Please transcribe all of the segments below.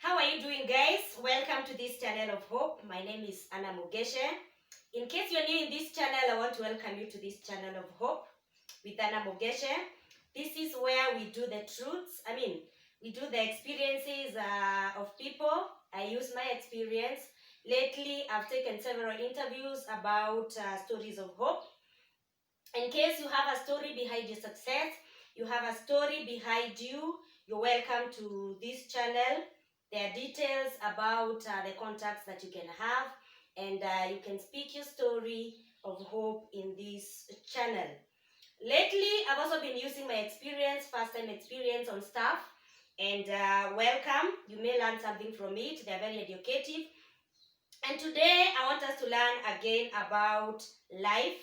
How are you doing, guys? Welcome to this channel of hope. My name is Anna Mugeche. In case you're new in this channel, I want to welcome you to this channel of hope with Anna Mugeche. This is where we do the truths. We do the experiences of people. I use my experience. Lately, I've taken several interviews about stories of hope. In case you have a story behind your success, you have a story behind you, you're welcome to this channel. There are details about the contacts that you can have, and you can speak your story of hope in this channel. Lately, I've also been using my experience, first-time experience on stuff, and welcome. You may learn something from it. They're very educative. And today, I want us to learn again about life.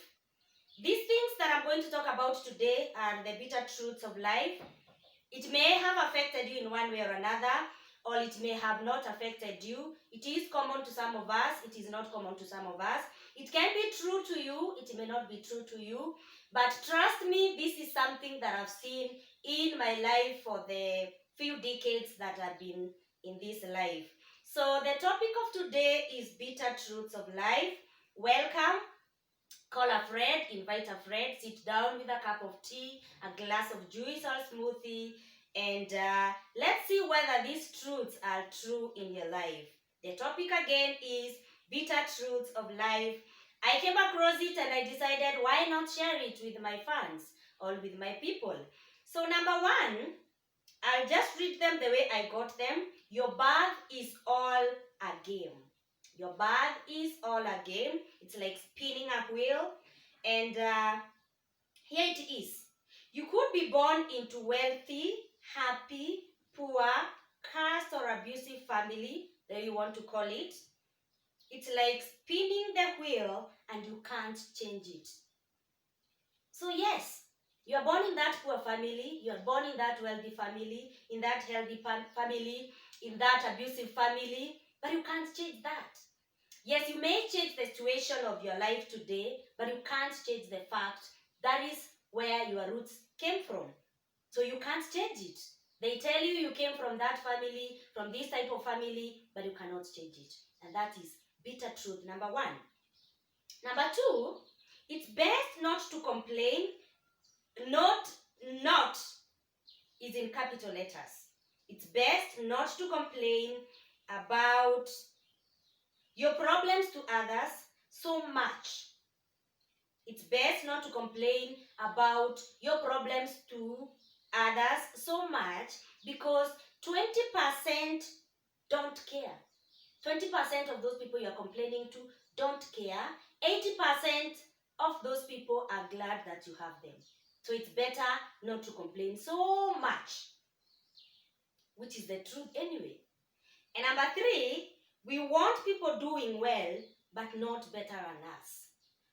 These things that I'm going to talk about today are the bitter truths of life. It may have affected you in one way or another, or it may have not affected you. It is common to some of us. It is not common to some of us. It can be true to you. It may not be true to you. But trust me, this is something that I've seen in my life for the few decades that I've been in this life. So the topic of today is bitter truths of life. Welcome. Call a friend, invite a friend, sit down with a cup of tea, a glass of juice or smoothie, and let's see whether these truths are true in your life. The topic again is bitter truths of life. I came across it and I decided why not share it with my fans or with my people. So number one, I'll just read them the way I got them. Your birth is all a game. Your birth is all a game. It's like spinning a wheel. And here it is. You could be born into wealthy, happy, poor, cursed or abusive family, that you want to call it. It's like spinning the wheel and you can't change it. So yes, you are born in that poor family, you are born in that wealthy family, in that healthy family, in that abusive family, but you can't change that. Yes, you may change the situation of your life today, but you can't change the fact that is where your roots came from. So you can't change it. They tell you you came from that family, from this type of family, but you cannot change it. And that is bitter truth number one. Number two, it's best not to complain. Not is in capital letters. It's best not to complain about your problems to others so much. It's best not to complain about your problems to others so much because 20% don't care. 20% of those people you're complaining to don't care. 80% of those people are glad that you have them. So it's better not to complain so much, which is the truth anyway. And number three, we want people doing well, but not better than us.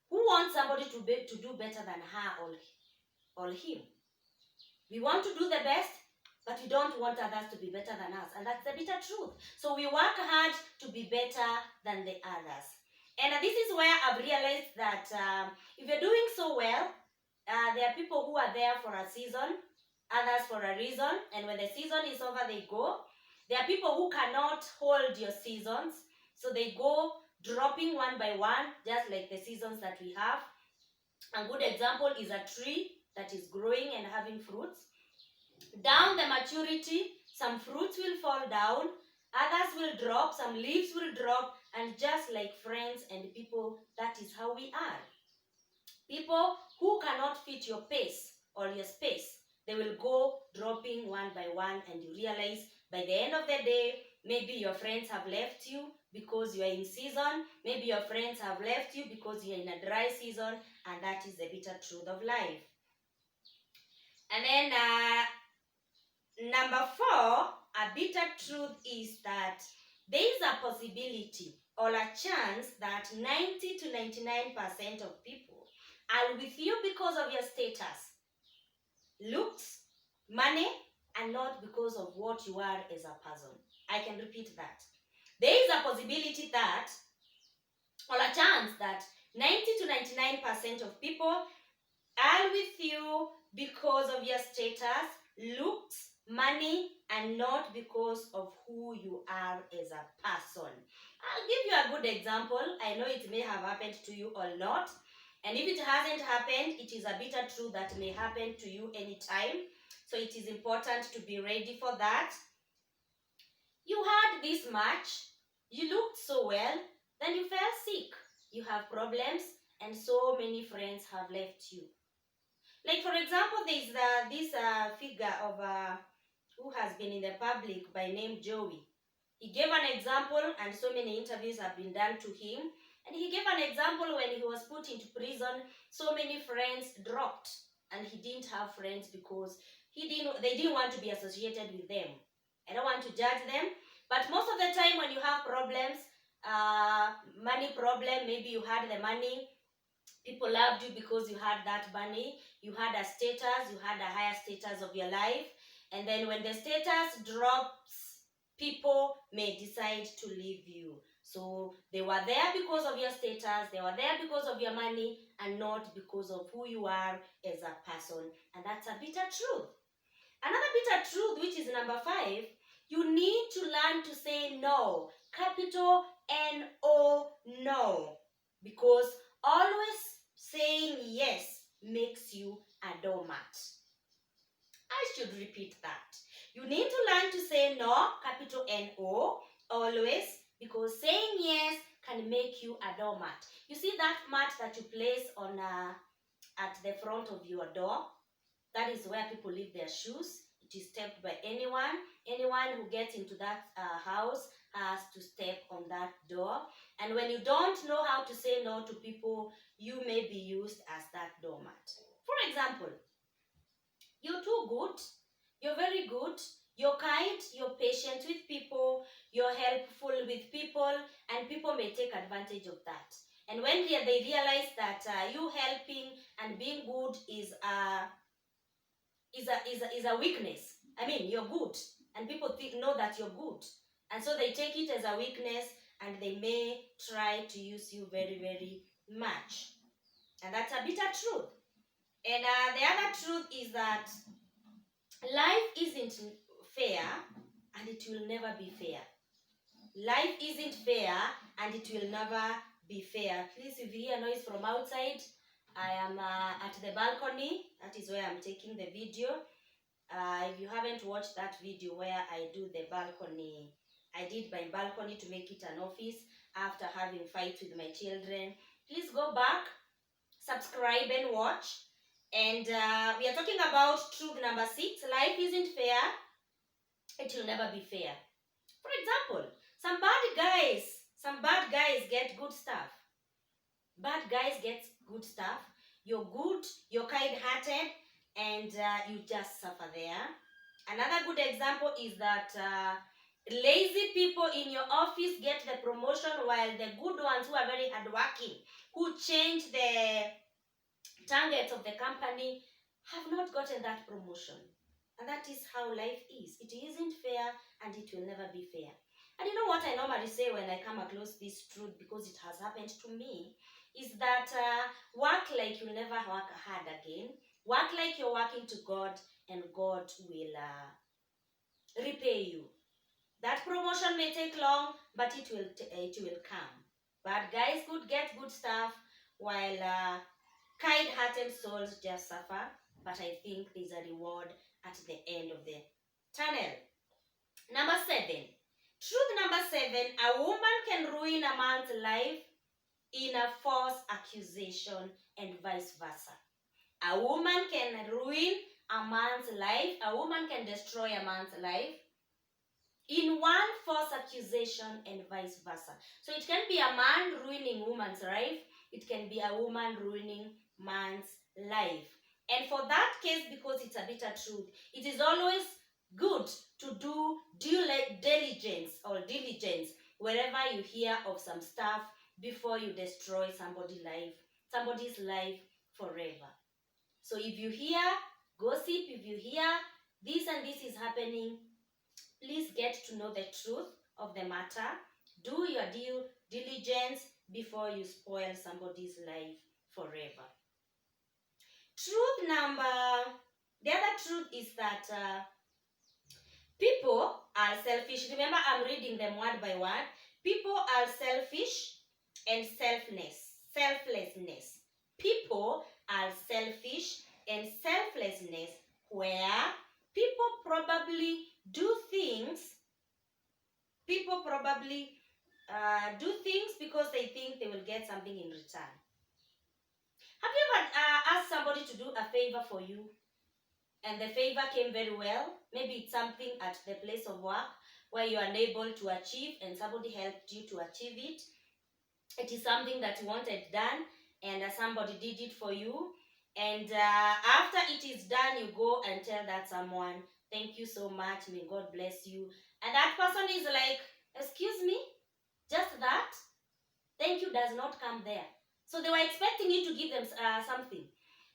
Who wants somebody to do better than her or him? We want to do the best, but we don't want others to be better than us. And that's the bitter truth. So we work hard to be better than the others. And this is where I've realized that if you're doing so well, there are people who are there for a season, others for a reason, and when the season is over, they go. There are people who cannot hold your seasons, so they go dropping one by one, just like the seasons that we have. A good example is a tree that is growing and having fruits. Down the maturity, some fruits will fall down, others will drop, some leaves will drop, and just like friends and people, that is how we are. People who cannot fit your pace or your space, they will go dropping one by one, and you realize by the end of the day, maybe your friends have left you because you are in season. Maybe your friends have left you because you are in a dry season, and that is the bitter truth of life. And then number four, a bitter truth is that there is a possibility or a chance that 90 to 99% of people are with you because of your status, looks, money, and not because of what you are as a person. I can repeat that. There is a possibility that, or a chance that 90 to 99% of people are with you because of your status, looks, money and not because of who you are as a person. I'll give you a good example. I know it may have happened to you or not. And if it hasn't happened, it is a bitter truth that may happen to you anytime. So it is important to be ready for that. You had this much, you looked so well, then you fell sick. You have problems, and so many friends have left you. Like, for example, there's this figure of who has been in the public by name Joey. He gave an example, and so many interviews have been done to him. And he gave an example when he was put into prison, so many friends dropped, and he didn't have friends because they didn't want to be associated with them. I don't want to judge them, but most of the time when you have problems, money problem, maybe you had the money, people loved you because you had that money, you had a status, you had a higher status of your life, and then when the status drops, people may decide to leave you. So they were there because of your status, they were there because of your money, and not because of who you are as a person. And that's a bitter truth. Another bitter truth, which is number 5, you need to learn to say no. Capital N-O, no. Because always saying yes makes you a doormat. I should repeat that. You need to learn to say no, capital N-O, always, because saying yes can make you a doormat. You see that mat that you place on at the front of your door? That is where people leave their shoes. It is stepped by anyone. Anyone who gets into that house has to step on that door. And when you don't know how to say no to people, you may be used as that doormat. For example, you're too good, you're very good, you're kind, you're patient with people, you're helpful with people, and people may take advantage of that. And when they realize that you helping and being good is a weakness. I mean, you're good, and people know that you're good, and so they take it as a weakness, and they may try to use you very, very much. And that's a bitter truth. And the other truth is that life isn't fair, and it will never be fair. Life isn't fair, and it will never be fair. Please, if you hear noise from outside, I am at the balcony. That is where I'm taking the video. If you haven't watched that video where I do the balcony, I did my balcony to make it an office after having fights with my children. Please go back, subscribe and watch. And we are talking about truth number 6. Life isn't fair. It will never be fair. For example, some bad guys get good stuff. Bad guys get good stuff. You're good, you're kind-hearted, and you just suffer there. Another good example is that lazy people in your office get the promotion, while the good ones who are very hardworking, who change the targets of the company, have not gotten that promotion. And that is how life is. It isn't fair, and it will never be fair. And you know what I normally say when I come across this truth, because it has happened to me, is that work like you'll never work hard again. Work like you're working to God, and God will repay you. That promotion may take long, but it will come. Bad guys could get good stuff, while kind-hearted souls just suffer. But I think there's a reward at the end of the tunnel. Number 7. Truth number 7, a woman can ruin a man's life in a false accusation, and vice versa. A woman can ruin a man's life, a woman can destroy a man's life in one false accusation, and vice versa. So it can be a man ruining woman's life, it can be a woman ruining man's life. And for that case, because it's a bitter truth, it is always good to do due diligence wherever you hear of some stuff, before you destroy somebody's life forever. So if you hear gossip, if you hear this and this is happening, please get to know the truth of the matter. Do your due diligence before you spoil somebody's life forever. The other truth is that People are selfish. Remember, I'm reading them word by word. People are selfish and selflessness. People are selfish and selflessness, where people probably do things. People probably do things because they think they will get something in return. Have you ever asked somebody to do a favor for you, and the favor came very well? Maybe it's something at the place of work where you are unable to achieve and somebody helped you to achieve it. It is something that you wanted done, and somebody did it for you. And after it is done, you go and tell that someone, thank you so much, may God bless you. And that person is like, excuse me, just that? Thank you does not come there. So they were expecting you to give them something.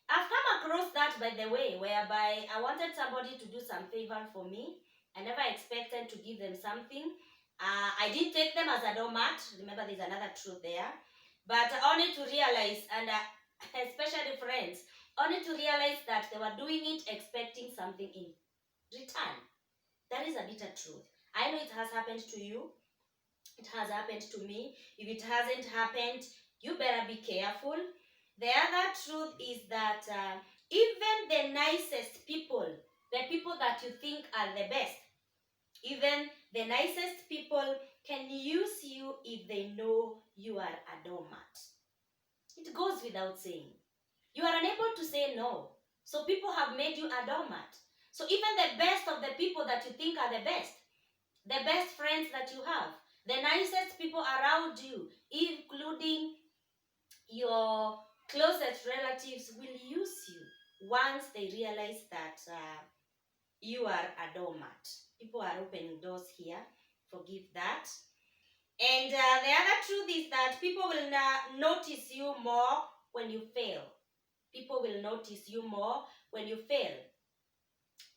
I've come across that, by the way, whereby I wanted somebody to do some favor for me. I never expected to give them something. I didn't take them as a doormat. Remember, there's another truth there. But only to realize, and especially friends, only to realize that they were doing it expecting something in return. That is a bitter truth. I know it has happened to you. It has happened to me. If it hasn't happened, you better be careful. The other truth is that even the nicest people, the people that you think are the best, even the nicest people can use you if they know you are a doormat. It goes without saying. You are unable to say no. So people have made you a doormat. So even the best of the people that you think are the best friends that you have, the nicest people around you, including your closest relatives, will use you once they realize that you are a doormat. People are opening doors here. Forgive that. And the other truth is that people will notice you more when you fail. People will notice you more when you fail.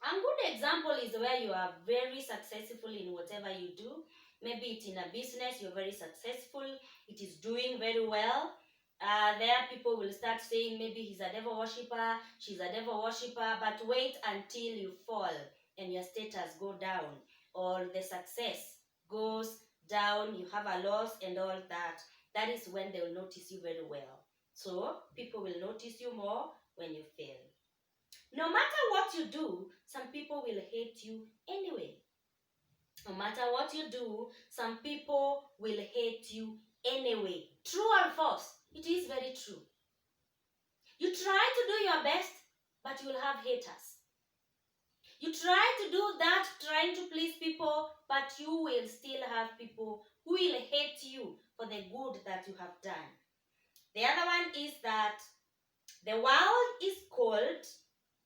A good example is where you are very successful in whatever you do. Maybe it's in a business, you're very successful, it is doing very well. There people will start saying maybe he's a devil worshipper, she's a devil worshipper, but wait until you fall and your status go down, or the success goes down, you have a loss and all that. That is when they will notice you very well. So people will notice you more when you fail. No matter what you do, some people will hate you anyway. No matter what you do, some people will hate you anyway. True or false? It is very true. You try to do your best, but you will have haters. You try to do that, trying to please people, but you will still have people who will hate you for the good that you have done. The other one is that the world is called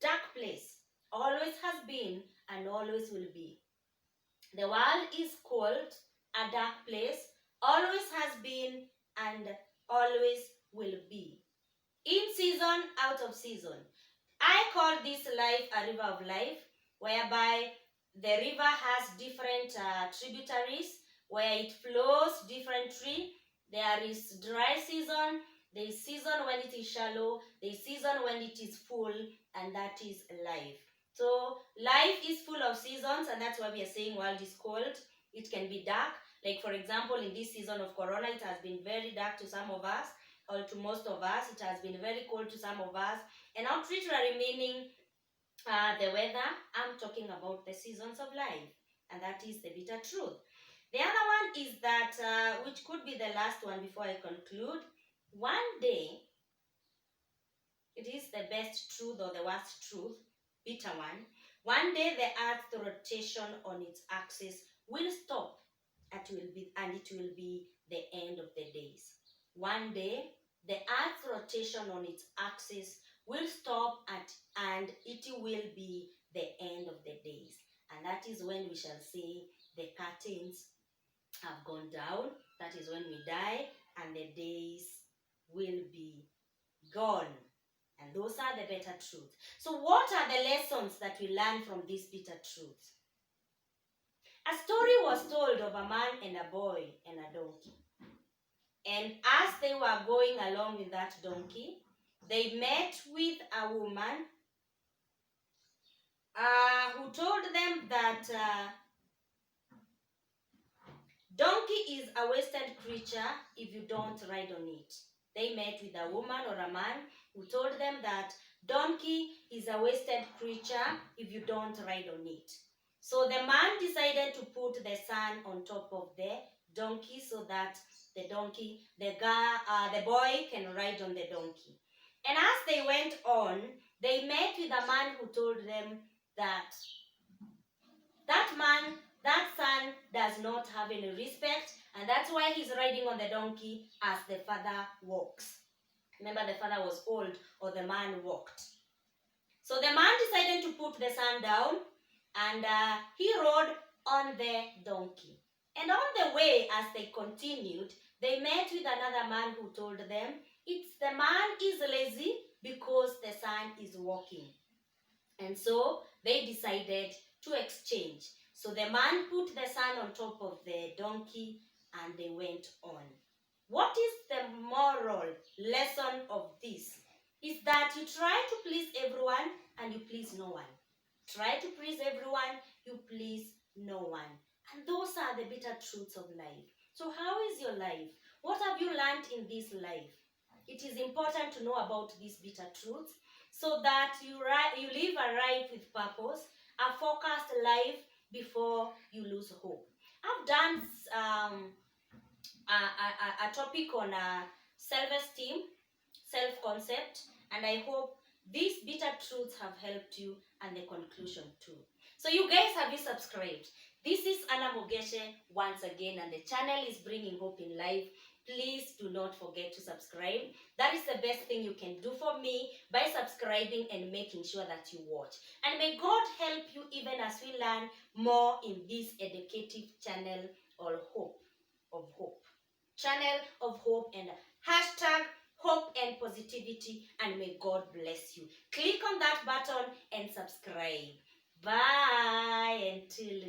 dark place. Always has been and always will be. The world is called a dark place, always has been and always will be. In season, out of season. I call this life a river of life, whereby the river has different tributaries, where it flows differently. There is dry season, there is season when it is shallow, there is season when it is full, and that is life. So life is full of seasons, and that's why we are saying world is cold. It can be dark. Like for example, in this season of Corona, it has been very dark to some of us, or to most of us. It has been very cold to some of us. And arbitrary meaning the weather. I'm talking about the seasons of life, and that is the bitter truth. The other one is that, which could be the last one before I conclude, one day, it is the best truth or the worst truth, bitter one day the earth's rotation on its axis will stop, and it will be the end of the days. One day, the earth's rotation on its axis will stop and it will be the end of the days. And that is when we shall say the curtains have gone down. That is when we die and the days will be gone. And those are the better truths. So what are the lessons that we learn from these bitter truths? A story was told of a man and a boy and a donkey. And as they were going along with that donkey, they met with a woman who told them that donkey is a wasted creature if you don't ride on it. They met with a woman or a man who told them that donkey is a wasted creature if you don't ride on it. So the man decided to put the son on top of the donkey so that the boy can ride on the donkey. And as they went on, they met with a man who told them that that son does not have any respect, and that's why he's riding on the donkey as the father walks. Remember, the father was old, or the man walked. So the man decided to put the son down, and he rode on the donkey. And on the way, as they continued, they met with another man who told them, it's the man is lazy because the son is walking. And so they decided to exchange. So the man put the son on top of the donkey and they went on. What is the moral lesson of this? Is that you try to please everyone and you please no one. Try to please everyone, you please no one. And those are the bitter truths of life. So how is your life? What have you learned in this life? It is important to know about these bitter truths so that you live a life with purpose, a focused life before you lose hope. I've done a topic on self-esteem, self-concept, and I hope these bitter truths have helped you and the conclusion too. So you guys, have you subscribed? This is Anna Mugeche once again, and the channel is bringing hope in life. Please do not forget to subscribe. That is the best thing you can do for me, by subscribing and making sure that you watch. And may God help you even as we learn more in this educative channel or Hope of Hope. Channel of hope and hashtag hope and positivity, and may God bless you. Click on that button and subscribe. Bye until